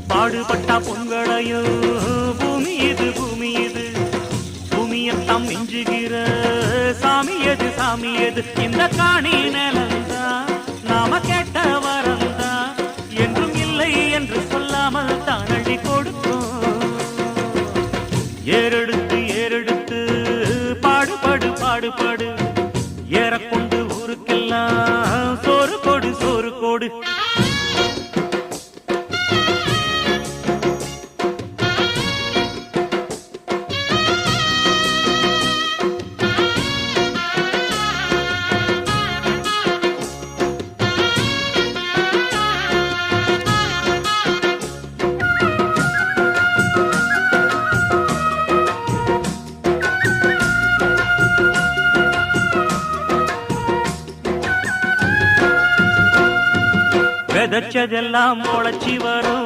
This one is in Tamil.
பாடுபட்டா பொங்கலையும் பூமி இது பூமி இது பூமியத்தான் மிஞ்சுகிற சாமி எது சாமி எது இந்த காணி நிலந்தான் நாம கேட்ட வரந்தான் என்றும் இல்லை என்று சொல்லாமல் தான் அள்ளி கொடுக்கும் ஏறெடுத்து ஏறெடுத்து பாடுபடு பாடுபடு ஏறக்கொண்டு ஊருக்கெல்லாம் சோறு கொடு சோறு கொடு விதைச்சதெல்லாம் முளைச்சி வரும்